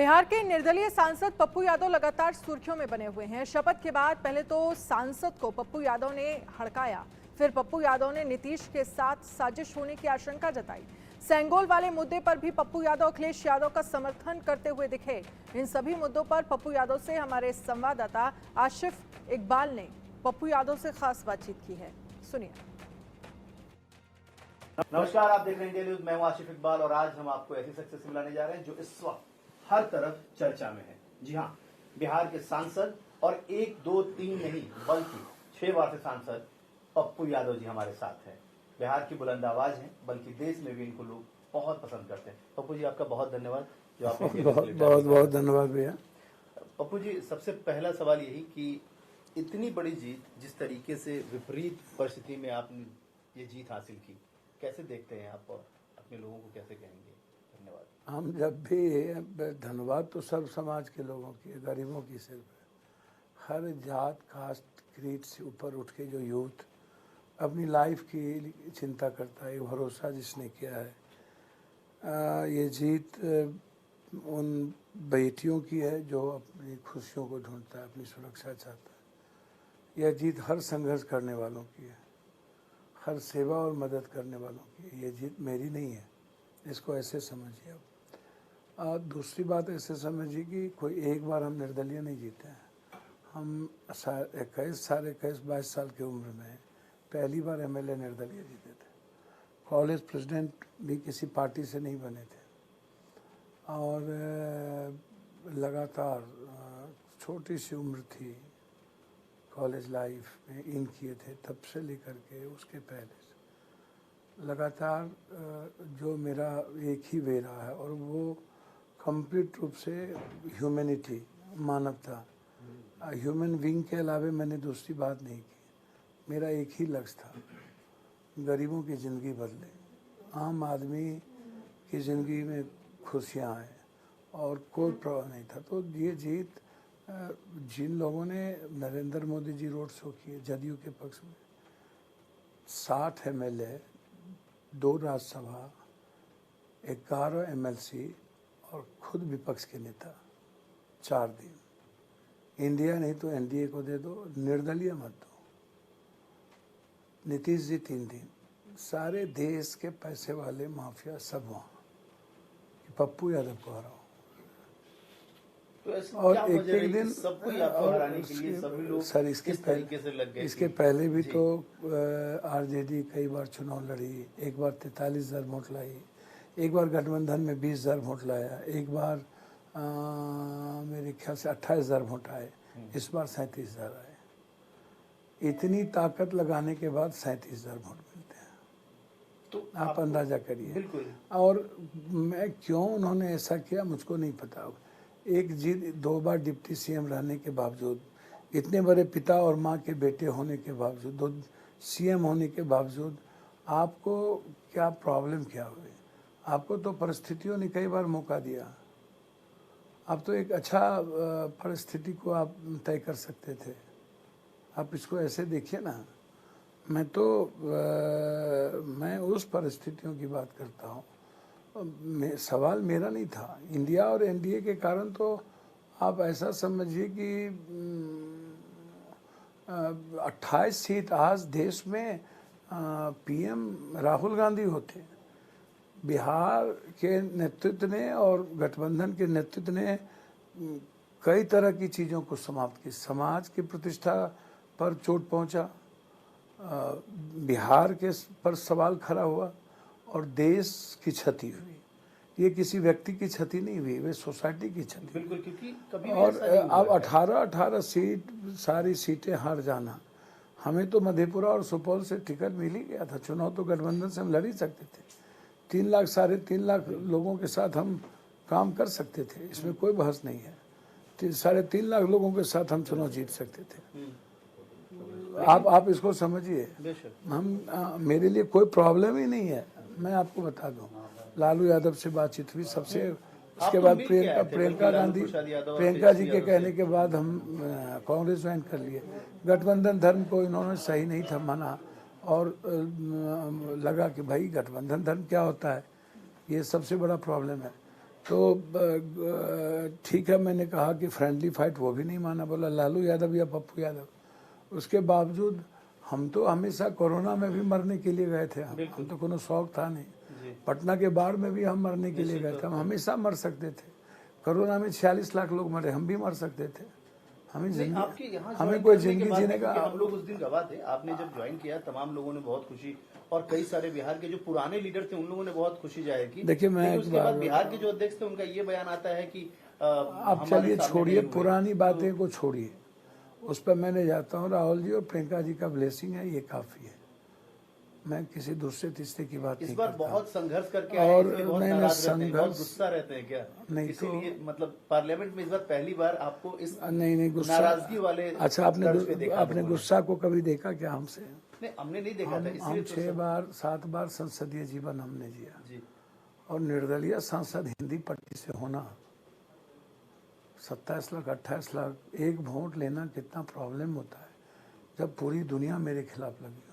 बिहार के निर्दलीय सांसद पप्पू यादव लगातार सुर्खियों में बने हुए हैं। शपथ के बाद पहले तो सांसद को पप्पू यादव ने हड़काया, फिर पप्पू यादव ने नीतीश के साथ साजिश होने की आशंका जताई। सेंगोल वाले मुद्दे पर भी पप्पू यादव अखिलेश यादव का समर्थन करते हुए दिखे। इन सभी मुद्दों पर पप्पू यादव से हमारे संवाददाता आशिफ इकबाल ने पप्पू यादव से खास बातचीत की है, सुनिए। नमस्कार, आप देख रहे हैं इंडिया न्यूज। मैं हूं आशिफ इकबाल और आज हम आपको ऐसी शख्सियत से मिलाने जा रहे हैं जो इस वक्त हर तरफ चर्चा में है। जी हां, बिहार के सांसद और 1, 2, 3 नहीं बल्कि 6 बार से सांसद पप्पू यादव जी हमारे साथ हैं। बिहार की बुलंद आवाज है, बल्कि देश में भी इनको लोग बहुत पसंद करते हैं। पप्पू जी, आपका बहुत धन्यवाद जो आपने बहुत धन्यवाद भैया। पप्पू जी, सबसे पहला सवाल यही कि इतनी बड़ी जीत, जिस तरीके से विपरीत परिस्थिति में आपने ये जीत हासिल की, कैसे देखते हैं आप और अपने लोगों को कैसे कहेंगे? धन्यवाद। हम जब भी धन्यवाद तो सब समाज के लोगों की, गरीबों की सिर्फ हर जात कास्ट क्रीड से ऊपर उठ के जो यूथ अपनी लाइफ की चिंता करता है, भरोसा जिसने किया है, ये जीत उन बेटियों की है जो अपनी खुशियों को ढूंढता है, अपनी सुरक्षा चाहता है। यह जीत हर संघर्ष करने वालों की है, हर सेवा और मदद करने वालों की। ये जीत मेरी नहीं है, इसको ऐसे समझिए आप। दूसरी बात ऐसे समझिए कि कोई एक बार हम निर्दलीय नहीं जीते हैं। हम 21 साल की उम्र में पहली बार एमएलए निर्दलीय जीते थे। कॉलेज प्रेसिडेंट भी किसी पार्टी से नहीं बने थे और लगातार छोटी सी उम्र थी, कॉलेज लाइफ में इन किए थे, तब से लेकर के उसके पहले से लगातार जो मेरा एक ही वे रहा है और वो कंप्लीट रूप से ह्यूमैनिटी, मानवता, ह्यूमन बीइंग के अलावे मैंने दूसरी बात नहीं की। मेरा एक ही लक्ष्य था, गरीबों की ज़िंदगी बदले, आम आदमी की ज़िंदगी में खुशियाँ आए और कोई प्रभाव नहीं था। तो ये जीत जिन लोगों ने नरेंद्र मोदी जी रोड शो किए जदयू के पक्ष में, 60 एमएलए, 2 राज्यसभा, 11 एमएलसी और खुद विपक्ष के नेता, 4 दिन। इंडिया नहीं तो एनडीए को दे दो, निर्दलीय मत दो। नीतीश जी 3 दिन, सारे देश के पैसे वाले माफिया सब वहाँ, पप्पू यादव को हराओ। तो और एक दिन सबको हराने के लिए सभी लोग सर इसके पहले भी तो आरजेडी कई बार चुनाव लड़ी, एक बार 43,000 वोट लाई, एक बार गठबंधन में 20,000 वोट लाया, एक बार मेरे ख्याल से 28,000 वोट आए, इस बार 37,000 आए। इतनी ताकत लगाने के बाद 37,000 वोट मिलते हैं, तो आप अंदाजा करिए। और मैं क्यों उन्होंने ऐसा किया मुझको नहीं पता। एक जीत, 2 बार डिप्टी सीएम रहने के बावजूद, इतने बड़े पिता और माँ के बेटे होने के बावजूद, 2 सीएम होने के बावजूद आपको क्या प्रॉब्लम क्या हुई? आपको तो परिस्थितियों ने कई बार मौका दिया। आप तो एक अच्छा परिस्थिति को आप तय कर सकते थे। आप इसको ऐसे देखिए ना। मैं उस परिस्थितियों की बात करता हूँ। सवाल मेरा नहीं था। इंडिया और एनडीए के कारण तो आप ऐसा समझिए कि 28 सीट आज देश में पीएम राहुल गांधी होते। बिहार के नेतृत्व ने और गठबंधन के नेतृत्व ने कई तरह की चीज़ों को समाप्त की। समाज की प्रतिष्ठा पर चोट पहुंचा, बिहार के पर सवाल खड़ा हुआ और देश की क्षति हुई। ये किसी व्यक्ति की क्षति नहीं हुई, वे सोसाइटी की क्षति। बिल्कुल, क्योंकि कभी और अब 18 सीट, सारी सीटें हार जाना। हमें तो मधेपुरा और सुपौल से टिकट मिल ही गया था। चुनाव तो गठबंधन से हम लड़ ही सकते थे। 3 लाख, 3.5 लाख लोगों के साथ हम काम कर सकते थे, इसमें कोई बहस नहीं है। 3.5 लाख लोगों के साथ हम चुनाव जीत सकते थे। आप इसको समझिए। मेरे लिए कोई प्रॉब्लम ही नहीं है। मैं आपको बता दूं, लालू यादव से बातचीत हुई सबसे, उसके बाद प्रियंका जी के कहने के बाद हम कांग्रेस ज्वाइन कर लिए। गठबंधन धर्म को इन्होंने सही नहीं था माना और लगा कि भाई गठबंधन धर्म क्या होता है, ये सबसे बड़ा प्रॉब्लम है। तो ठीक है, मैंने कहा कि फ्रेंडली फाइट, वो भी नहीं माना, बोला लालू यादव या पप्पू यादव। उसके बावजूद हम तो हमेशा कोरोना में भी मरने के लिए गए थे, हम तो कोनो शौक था नहीं। पटना के बाढ़ में भी हम मरने के लिए गए थे, हम हमेशा मर सकते थे। कोरोना में 46 लाख लोग मरे, हम भी मर सकते थे। हमें जिंदगी, हमें कोई जिंदगी जीने का, हम लोग उस दिन गवाह थे। आपने जब ज्वाइन किया तमाम लोगों ने बहुत खुशी, और कई सारे बिहार के जो पुराने लीडर थे उन लोगों ने बहुत खुशी जाहिर की। देखिए, मैं उसके बाद बिहार के जो अध्यक्ष थे उनका ये बयान आता है कि आप चलिए छोड़िए पुरानी बातें को छोड़िए, उस पर मैं नहीं जाता हूँ। राहुल जी और प्रियंका जी का ब्लेसिंग है, ये काफी है। मैं किसी दूसरे तीसरे की बात नहीं इस बार करता। बहुत संघर्ष करके और बहुत मैंने नाराज रहते हैं, बहुत संघर्ष गुस्सा रहते हैं क्या? नहीं, इसीलिए मतलब पार्लियामेंट में इस बार पहली बार आपको इस नहीं गुस्सा, नाराजगी वाले अच्छा आपने गुस्सा को कभी देखा क्या हमसे? नहीं, हमने नहीं देखा था। हम 6 बार 7 बार संसदीय जीवन हमने जिया जी, और निर्दलीय सांसद हिंदी पट्टी से होना, 27 लाख 28 लाख एक वोट लेना कितना प्रॉब्लम होता है जब पूरी दुनिया मेरे खिलाफ लगी हो।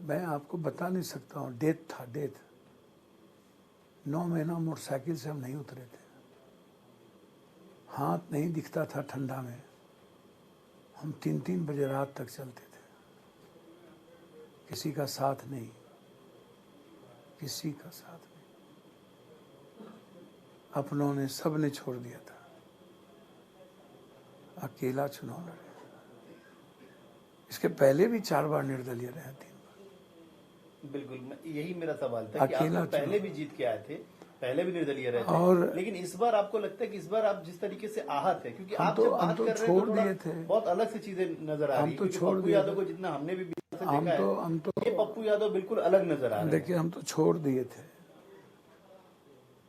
मैं आपको बता नहीं सकता हूँ, डेथ था, डेथ। 9 महीना मोटरसाइकिल से हम नहीं उतरे थे, हाथ नहीं दिखता था ठंडा में, हम 3-3 बजे रात तक चलते थे, किसी का साथ नहीं, किसी का साथ नहीं, अपनों ने सब ने छोड़ दिया था, अकेला चुनाव लड़े। इसके पहले भी 4 बार निर्दलीय रहे, 3 बार। बिल्कुल, यही मेरा सवाल था कि आप लोग पहले भी जीत के आए थे, पहले भी निर्दलीय रहे थे, और लेकिन इस बार आपको लगता है कि इस बार आप जिस तरीके से आहत है, क्योंकि आप जब बात कर रहे छोड़ हैं दिए तो थे, बहुत अलग सी चीजें नजर आ रही है। पप्पू यादव को जितना हमने भी बिहार से देखा है, ये पप्पू यादव बिल्कुल अलग नजर आ रहे हैं। देखिए, हम तो छोड़ दिए थे।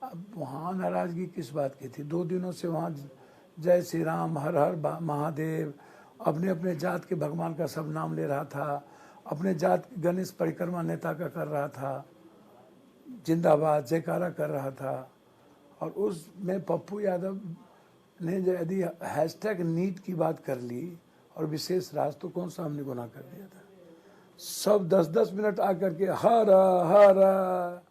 अब वहाँ नाराजगी किस बात की थी? 2 दिनों से वहाँ जय श्री राम, हर हर महादेव, अपने अपने जात के भगवान का सब नाम ले रहा था, अपने जात गणेश परिक्रमा नेता का कर रहा था, जिंदाबाद जयकारा कर रहा था। और उसमें पप्पू यादव ने यदि हैशटैग नीट की बात कर ली और विशेष राज, तो कौन सा हमने गुनाह कर दिया था? सब 10-10 मिनट आकर के हर हर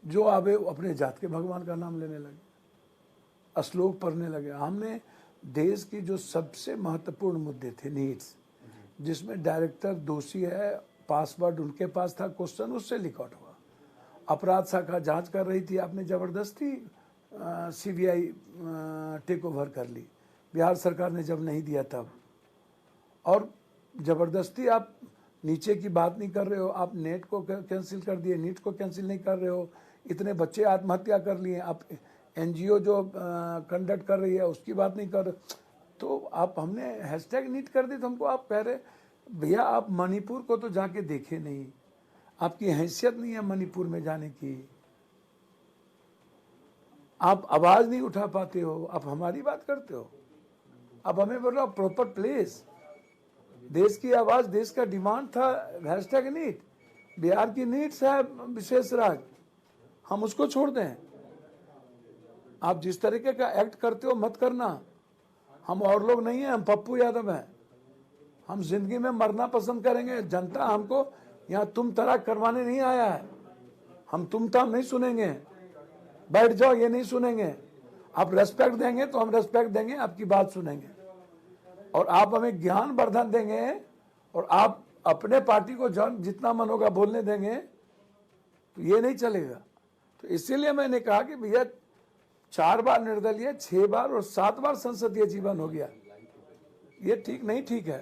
जो आवे अपने जात के भगवान का नाम लेने लगे, श्लोक पढ़ने लगे। हमने देश की जो सबसे महत्वपूर्ण मुद्दे थे, नीड्स, जिसमें डायरेक्टर दोषी है, पासवर्ड उनके पास था, क्वेश्चन उससे लिक आउट हुआ, अपराध शाखा जांच कर रही थी, आपने जबरदस्ती सीबीआई टेक ओवर कर ली, बिहार सरकार ने जब नहीं दिया तब। और जबरदस्ती आप नीचे की बात नहीं कर रहे हो, आप नेट को कैंसिल कर दिए, नीट को कैंसिल नहीं कर रहे हो, इतने बच्चे आत्महत्या कर लिए, आप एनजीओ जो कंडक्ट कर रही है उसकी बात नहीं कर रहे, तो आप हमने हैशटैग नीट कर दी, तो हमको आप कह रहे भैया आप मणिपुर को तो जाके देखे नहीं, आपकी हैसियत नहीं है मणिपुर में जाने की, आप आवाज नहीं उठा पाते हो, आप हमारी बात करते हो, आप हमें बोल रहे हो प्रॉपर प्लेस। देश की आवाज, देश का डिमांड था हैशटैग नीट, बिहार की नीड्स है विशेष राज, हम उसको छोड़ दें? आप जिस तरीके का एक्ट करते हो मत करना। हम और लोग नहीं हैं, हम पप्पू यादव हैं, हम जिंदगी में मरना पसंद करेंगे। जनता हमको यहाँ तुम तराक करवाने नहीं आया है, हम तुम ताम नहीं सुनेंगे, बैठ जाओ ये नहीं सुनेंगे। आप रेस्पेक्ट देंगे तो हम रेस्पेक्ट देंगे, आपकी बात सुनेंगे, और आप हमें ज्ञान वर्धन देंगे, और आप अपने पार्टी को जितना मन होगा बोलने देंगे, तो ये नहीं चलेगा। तो इसीलिए मैंने कहा कि भैया 4 बार निर्दलीय, 6 बार और 7 बार संसदीय जीवन हो गया, ये ठीक नहीं ठीक है।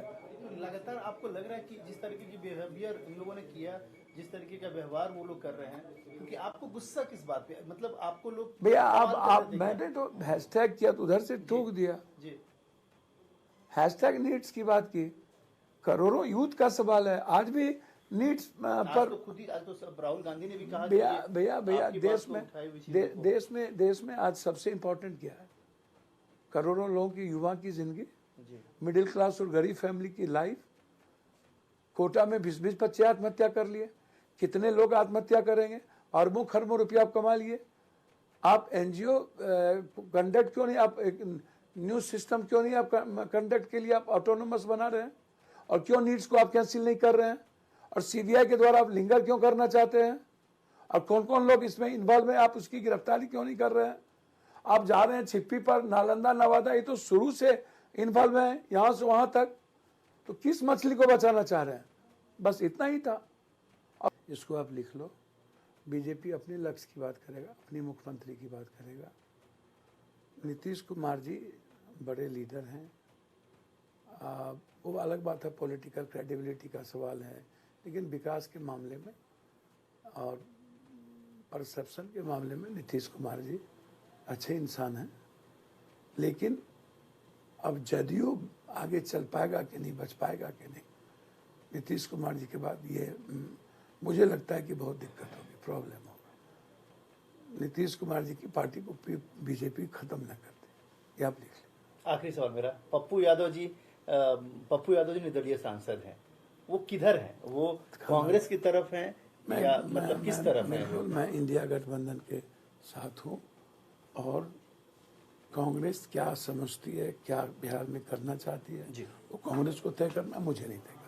लगातार आपको लग रहा है कि जिस तरीके की बिहेवियर इन लोगों ने किया, जिस तरीके का व्यवहार वो लोग कर रहे हैं, क्योंकि आपको गुस्सा किस बात पे, मतलब आपको लोग भैया आप मैंने तो हैशटैग किया तो उधर से ठोक दिया जी, हैशटैग नीड्स की बात की, करोड़ों यूथ का सवाल है, आज भी नीड्स पर तो खुद ही आज तो राहुल गांधी ने भी कहा भैया देश में आज सबसे इम्पोर्टेंट क्या है? करोड़ों लोगों की, युवा की जिंदगी, मिडिल क्लास और गरीब फैमिली की लाइफ। कोटा में 20-20 बच्चे आत्महत्या कर लिए, कितने लोग आत्महत्या करेंगे? अरबों खरबों रुपया आप कमा लिए। आप एनजीओ कंडक्ट क्यों नहीं, आप एक न्यूज सिस्टम क्यों नहीं आप कंडक्ट के लिए आप ऑटोनोमस बना रहे हैं, और क्यों नीड्स को आप कैंसिल नहीं कर रहे हैं? और सीबीआई के द्वारा आप लिंगर क्यों करना चाहते हैं? और कौन कौन लोग इसमें इन्वॉल्व है, आप उसकी गिरफ्तारी क्यों नहीं कर रहे हैं? आप जा रहे हैं छिप्पी पर, नालंदा नवादा, ये तो शुरू से इन्वॉल्व है यहाँ से वहाँ तक, तो किस मछली को बचाना चाह रहे हैं? बस इतना ही था। अब इसको आप लिख लो, बीजेपी अपने लक्ष्य की बात करेगा, अपनी मुख्यमंत्री की बात करेगा। नीतीश कुमार जी बड़े लीडर हैं, वो अलग बात है, पॉलिटिकल क्रेडिबिलिटी का सवाल है, लेकिन विकास के मामले में और परसेप्शन के मामले में नीतीश कुमार जी अच्छे इंसान हैं। लेकिन अब जदयू आगे चल पाएगा कि नहीं, बच पाएगा कि नहीं, नीतीश कुमार जी के बाद ये मुझे लगता है कि बहुत दिक्कत होगी, प्रॉब्लम होगा। नीतीश कुमार जी की पार्टी को बीजेपी खत्म न कर दे, ये आप लिख लें। आखिरी सवाल मेरा, पप्पू यादव जी निर्दलीय सांसद हैं, वो किधर हैं? वो कांग्रेस की तरफ हैं या मतलब किस तरफ हैं? मैं इंडिया गठबंधन के साथ हूँ, और कांग्रेस क्या समझती है, क्या बिहार में करना चाहती है, जी। वो कांग्रेस को तय करना, मुझे नहीं तय।